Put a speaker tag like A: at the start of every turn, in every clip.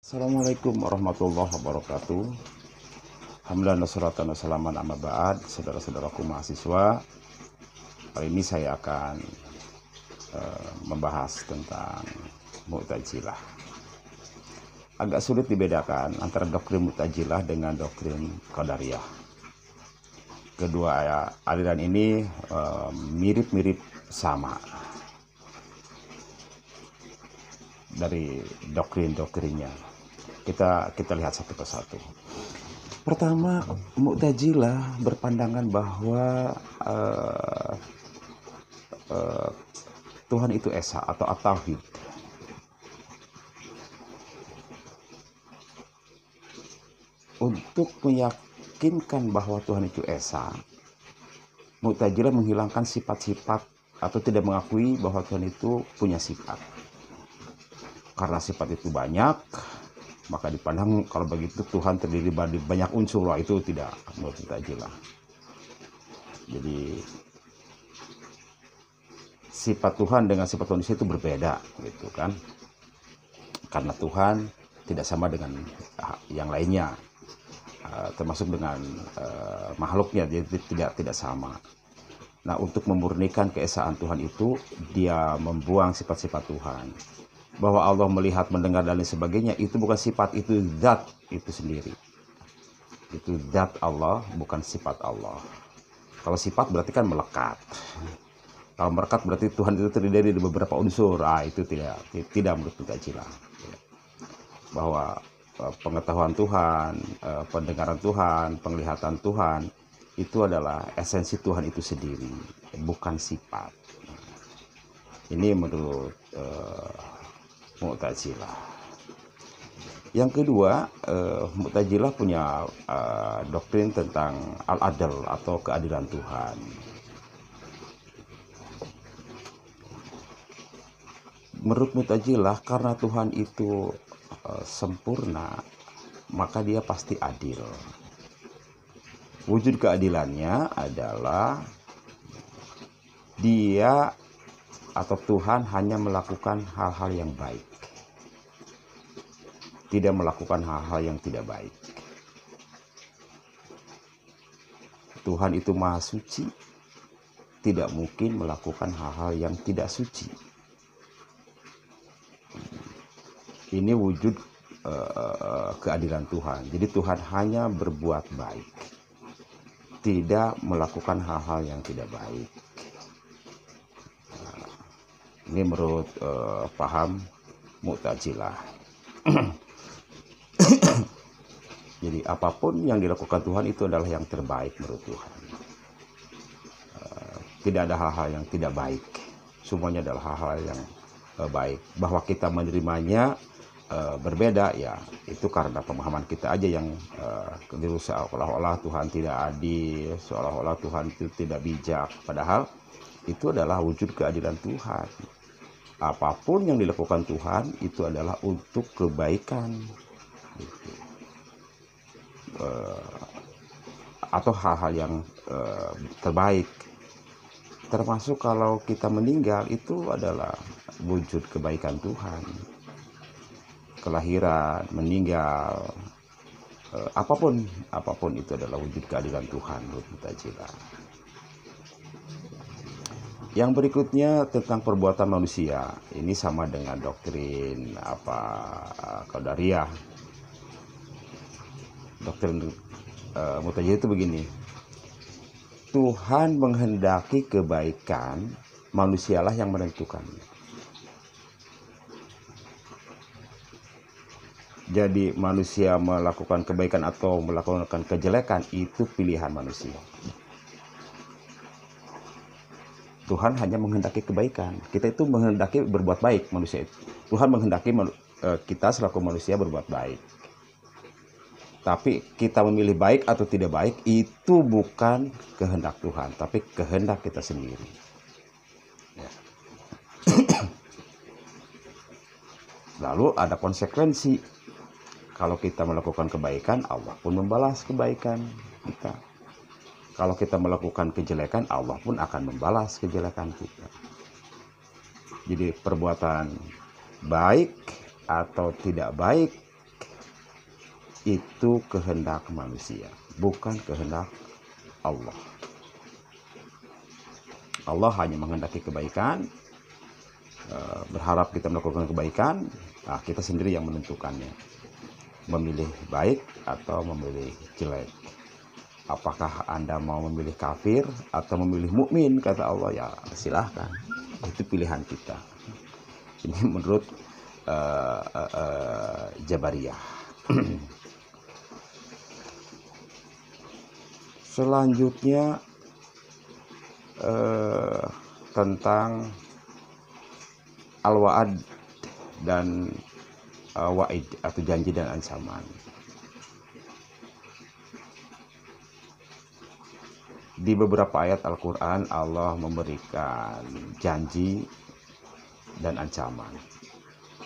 A: Assalamualaikum warahmatullahi wabarakatuh. Alhamdulillah wassalatu wassalamu ala amma ba'd. Saudara-saudaraku mahasiswa, hari ini saya akan membahas tentang Mu'tazilah. Agak sulit dibedakan antara doktrin Mu'tazilah dengan doktrin Qadariyah. Kedua aliran ini mirip-mirip sama dari doktrin-doktrinnya. Kita lihat satu persatu. Pertama, Mu'tazilah berpandangan bahwa Tuhan itu esa atau at-tauhid. Untuk meyakinkan bahwa Tuhan itu esa, Mu'tazilah menghilangkan sifat-sifat atau tidak mengakui bahwa Tuhan itu punya sifat. Karena sifat itu banyak, maka dipandang kalau begitu Tuhan terdiri dari banyak unsur. Lah, itu tidak menurut Mu'tazilah. Jadi sifat Tuhan dengan sifat manusia itu berbeda, gitu kan? Karena Tuhan tidak sama dengan yang lainnya, termasuk dengan makhluknya, dia tidak sama. Nah, untuk memurnikan keesaan Tuhan itu, dia membuang sifat-sifat Tuhan. Bahwa Allah melihat, mendengar, dan lain sebagainya, itu bukan sifat, itu zat itu sendiri. Itu zat Allah, bukan sifat Allah. Kalau sifat berarti kan melekat. Kalau melekat berarti Tuhan itu terdiri dari beberapa unsur. Itu tidak menurut Mu'tazilah. Bahwa pengetahuan Tuhan, pendengaran Tuhan, penglihatan Tuhan, itu adalah esensi Tuhan itu sendiri, bukan sifat. Ini menurut Mu'tazilah. Yang kedua, Mu'tazilah punya doktrin tentang al-adl atau keadilan Tuhan. Menurut Mu'tazilah, karena Tuhan itu sempurna, maka dia pasti adil. Wujud keadilannya adalah dia atau Tuhan hanya melakukan hal-hal yang baik, tidak melakukan hal-hal yang tidak baik. Tuhan itu maha suci, tidak mungkin melakukan hal-hal yang tidak suci. Ini wujud keadilan Tuhan. Jadi Tuhan hanya berbuat baik, tidak melakukan hal-hal yang tidak baik. Ini menurut paham Mu'tazilah. Jadi apapun yang dilakukan Tuhan itu adalah yang terbaik menurut Tuhan. Tidak ada hal-hal yang tidak baik. Semuanya adalah hal-hal yang baik. Bahwa kita menerimanya berbeda, ya itu karena pemahaman kita aja yang keliru, seolah-olah Tuhan tidak adil, seolah-olah Tuhan itu tidak bijak. Padahal itu adalah wujud keadilan Tuhan. Apapun yang dilakukan Tuhan itu adalah untuk kebaikan, gitu. Atau hal-hal yang terbaik. Termasuk kalau kita meninggal, itu adalah wujud kebaikan Tuhan. Kelahiran, meninggal, apapun itu adalah wujud keadilan Tuhan menurut Mu'tazilah. Yang berikutnya tentang perbuatan manusia. Ini sama dengan doktrin Qadariyah. Doktrin Mu'tazilah itu begini. Tuhan menghendaki kebaikan, manusialah yang menentukan. Jadi manusia melakukan kebaikan atau melakukan kejelekan itu pilihan manusia. Tuhan hanya menghendaki kebaikan. Kita itu menghendaki berbuat baik, manusia itu. Tuhan menghendaki kita selaku manusia berbuat baik. Tapi kita memilih baik atau tidak baik itu bukan kehendak Tuhan, tapi kehendak kita sendiri. Ya. Lalu ada konsekuensi. Kalau kita melakukan kebaikan, Allah pun membalas kebaikan kita. Kalau kita melakukan kejelekan, Allah pun akan membalas kejelekan kita. Jadi perbuatan baik atau tidak baik itu kehendak manusia, bukan kehendak Allah. Allah hanya menghendaki kebaikan, berharap kita melakukan kebaikan. Nah, kita sendiri yang menentukannya, memilih baik atau memilih jelek. Apakah Anda mau memilih kafir atau memilih mukmin? Kata Allah, ya silahkan, itu pilihan kita. Ini menurut Jabariyah. Selanjutnya tentang al-wa'ad dan wa'id atau janji dan ancaman. Di beberapa ayat Al-Quran Allah memberikan janji dan ancaman.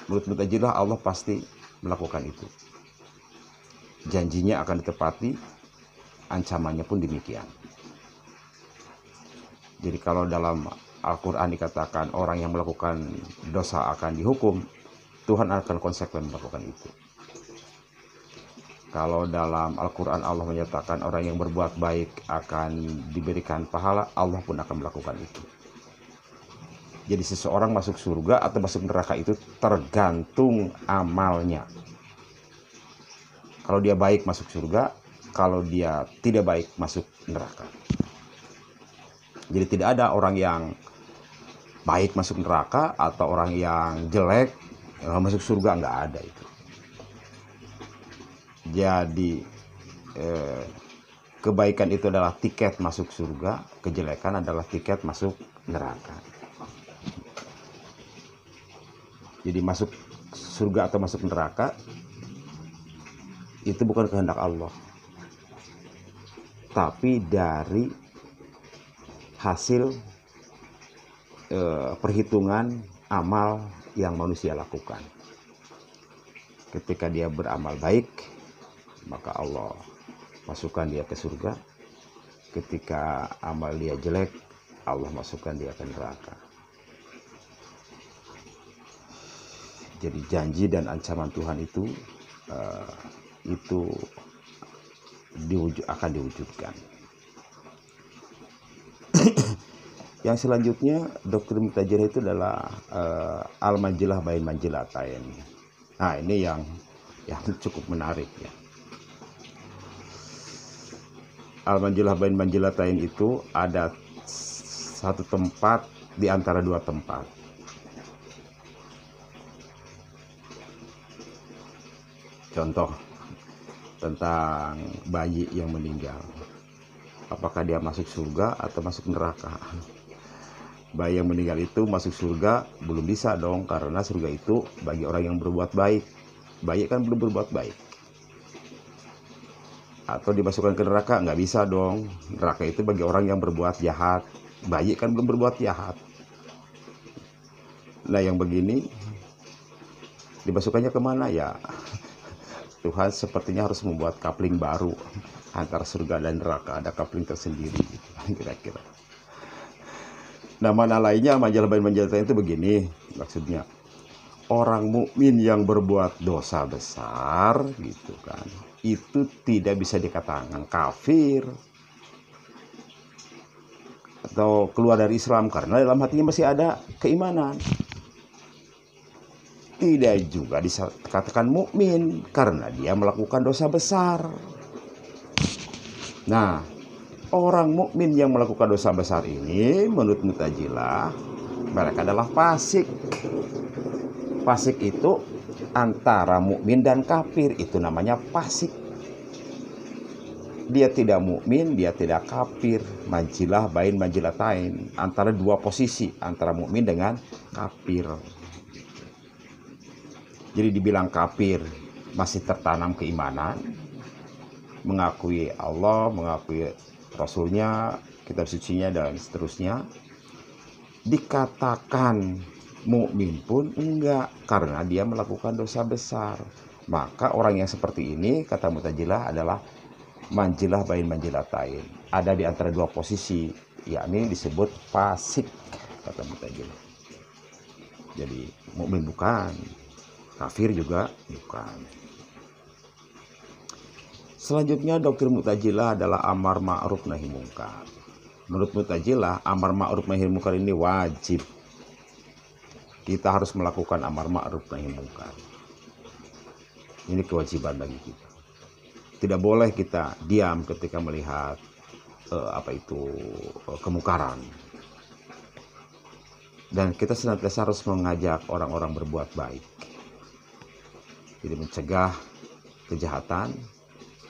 A: Menurut Mu'tazilah Allah pasti melakukan itu. Janjinya akan ditepati, ancamannya pun demikian. Jadi kalau dalam Al-Quran dikatakan orang yang melakukan dosa akan dihukum, Tuhan akan konsekuen melakukan itu. Kalau dalam Al-Quran Allah menyatakan orang yang berbuat baik akan diberikan pahala, Allah pun akan melakukan itu. Jadi seseorang masuk surga atau masuk neraka itu tergantung amalnya. Kalau dia baik masuk surga, kalau dia tidak baik masuk neraka. Jadi tidak ada orang yang baik masuk neraka atau orang yang jelek masuk surga, nggak ada itu. Jadi kebaikan itu adalah tiket masuk surga, kejelekan adalah tiket masuk neraka. Jadi masuk surga atau masuk neraka itu bukan kehendak Allah, tapi dari hasil perhitungan amal yang manusia lakukan. Ketika dia beramal baik, maka Allah masukkan dia ke surga. Ketika amal dia jelek, Allah masukkan dia ke neraka. Jadi janji dan ancaman Tuhan itu akan diwujudkan. Yang selanjutnya doktrin Mu'tazilah itu adalah al-manjilah bain manjilatain. Nah, ini yang cukup menarik ya. Al-manjilah bain manjilatain itu ada satu tempat di antara dua tempat. Contoh tentang bayi yang meninggal. Apakah dia masuk surga atau masuk neraka? Bayi yang meninggal itu masuk surga belum bisa dong, karena surga itu bagi orang yang berbuat baik. Bayi kan belum berbuat baik. Atau dimasukkan ke neraka, nggak bisa dong. Neraka itu bagi orang yang berbuat jahat. Bayi kan belum berbuat jahat. Nah yang begini dimasukkannya kemana ya? Tuhan sepertinya harus membuat coupling baru antara surga dan neraka. Ada coupling tersendiri kira-kira. Nah mana lainnya majalah bain manjilatain itu begini maksudnya. Orang mukmin yang berbuat dosa besar gitu kan, itu tidak bisa dikatakan kafir atau keluar dari Islam karena dalam hatinya masih ada keimanan. Tidak juga dikatakan mukmin karena dia melakukan dosa besar. Nah, orang mukmin yang melakukan dosa besar ini menurut Mu'tazilah mereka adalah fasik. Fasik itu antara mukmin dan kafir, itu namanya fasik. Dia tidak mukmin, dia tidak kafir. Manjilah bain manjilatain, antara dua posisi, antara mukmin dengan kafir. Jadi dibilang kafir masih tertanam keimanan, mengakui Allah, mengakui Rasulnya, kitab sucinya dan seterusnya. Dikatakan mukmin pun enggak, karena dia melakukan dosa besar. Maka orang yang seperti ini kata Mu'tazilah adalah manjilah bain manjilatain, ada di antara dua posisi, yakni disebut fasik kata Mu'tazilah. Jadi mukmin bukan, kafir juga bukan. Selanjutnya doktrin Mu'tazilah adalah amar ma'ruf nahi mungkar. Menurut Mu'tazilah, amar ma'ruf nahi mungkar ini wajib. Kita harus melakukan amar ma'ruf nahi mungkar. Ini kewajiban bagi kita. Tidak boleh kita diam ketika melihat kemungkaran. Dan kita senantiasa harus mengajak orang-orang berbuat baik. Jadi mencegah kejahatan,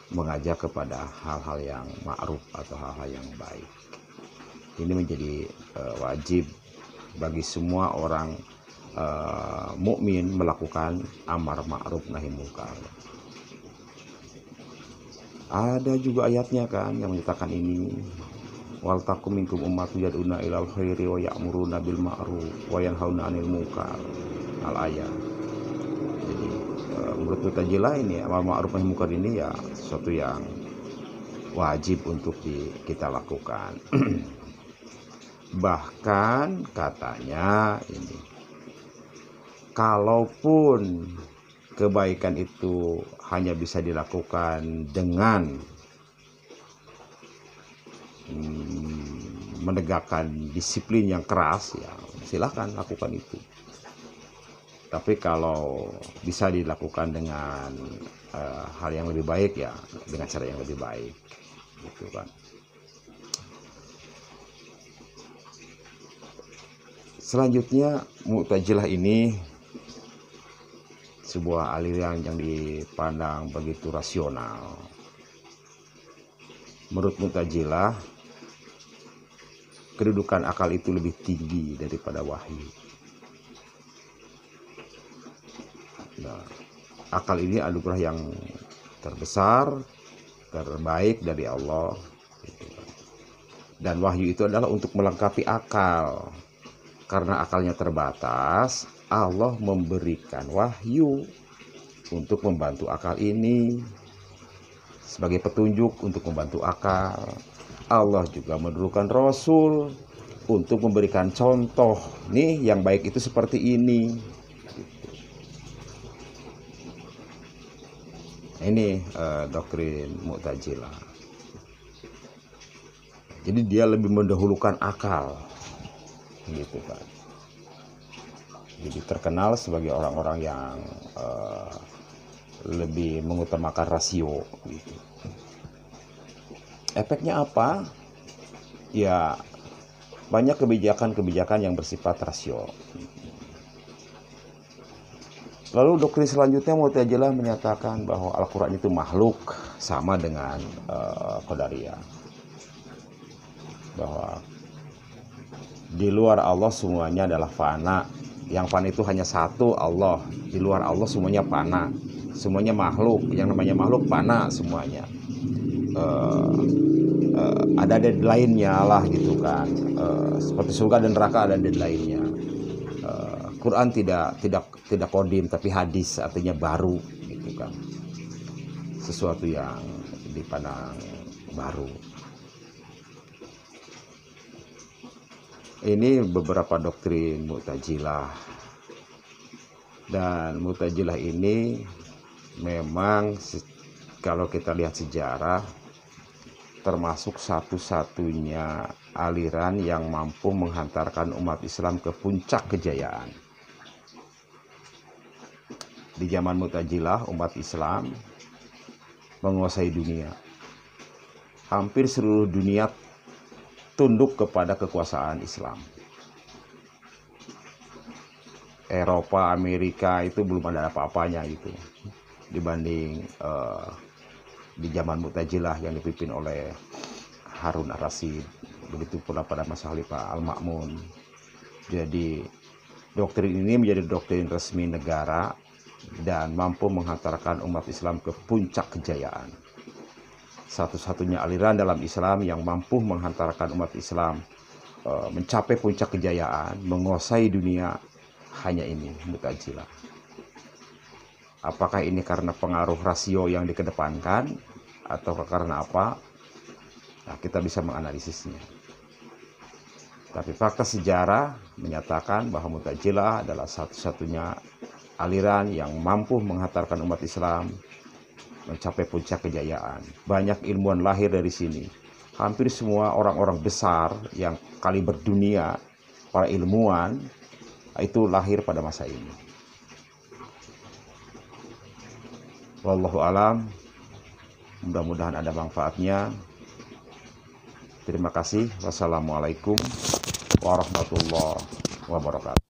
A: mengajak kepada hal-hal yang ma'ruf atau hal-hal yang baik. Ini menjadi wajib bagi semua orang mukmin melakukan amar ma'ruf nahi mungkar. Ada juga ayatnya kan yang menyatakan ini. Wal takum minkum ummatun yad'una ilal khairi wa ya'muruna bil ma'ruf wa yanhauna 'anil munkar. Al-ayat. Jadi menurut Mu'tazilah ini amar ma'ruf nahi mungkar ini ya sesuatu yang wajib untuk kita lakukan. Bahkan katanya ini, kalaupun kebaikan itu hanya bisa dilakukan dengan menegakkan disiplin yang keras, ya silahkan lakukan itu. Tapi kalau bisa dilakukan dengan hal yang lebih baik, ya dengan cara yang lebih baik, gitu kan. Selanjutnya Mu'tazilah ini sebuah aliran yang dipandang begitu rasional. Menurut Mu'tazilah, kedudukan akal itu lebih tinggi daripada wahyu. Nah, akal ini anugerah yang terbesar, terbaik dari Allah. Dan wahyu itu adalah untuk melengkapi akal. Karena akalnya terbatas, Allah memberikan wahyu untuk membantu akal ini sebagai petunjuk untuk membantu akal. Allah juga menurunkan Rasul untuk memberikan contoh, nih yang baik itu seperti ini. Ini doktrin Mu'tazilah. Jadi dia lebih mendahulukan akal, gitu kan. Jadi terkenal sebagai orang-orang yang lebih mengutamakan rasio, gitu. Efeknya apa? Ya banyak kebijakan-kebijakan yang bersifat rasio. Lalu doktrin selanjutnya Mu'tazilah menyatakan bahwa Al-Quran itu makhluk, sama dengan Qadariyah. Bahwa di luar Allah semuanya adalah fana. Yang fana itu hanya satu, Allah. Di luar Allah semuanya fana. Semuanya makhluk. Yang namanya makhluk fana semuanya. Ada deadline-nya lah, gitu kan. Seperti surga dan neraka ada deadline-nya. Quran tidak kodim tapi hadis, artinya baru, gitu kan. Sesuatu yang dipandang baru. Ini beberapa doktrin Mu'tazilah. Dan Mu'tazilah ini memang kalau kita lihat sejarah termasuk satu-satunya aliran yang mampu menghantarkan umat Islam ke puncak kejayaan. Di zaman Mu'tazilah, umat Islam menguasai dunia. Hampir seluruh dunia tunduk kepada kekuasaan Islam. Eropa, Amerika itu belum ada apa-apanya gitu dibanding di zaman Mu'tazilah yang dipimpin oleh Harun ar-Rasyid. Begitu pula pada masa Khalifah Al-Ma'mun. Jadi doktrin ini menjadi doktrin resmi negara dan mampu menghantarkan umat Islam ke puncak kejayaan. Satu-satunya aliran dalam Islam yang mampu menghantarkan umat Islam mencapai puncak kejayaan, menguasai dunia, hanya ini, Mu'tazilah. Apakah ini karena pengaruh rasio yang dikedepankan atau karena apa? Nah, kita bisa menganalisisnya. Tapi fakta sejarah menyatakan bahwa Mu'tazilah adalah satu-satunya aliran yang mampu menghantarkan umat Islam mencapai puncak kejayaan. Banyak ilmuwan lahir dari sini. Hampir semua orang-orang besar yang kaliber dunia, para ilmuwan, itu lahir pada masa ini. Wallahu alam. Mudah-mudahan ada manfaatnya. Terima kasih. Wassalamualaikum warahmatullahi wabarakatuh.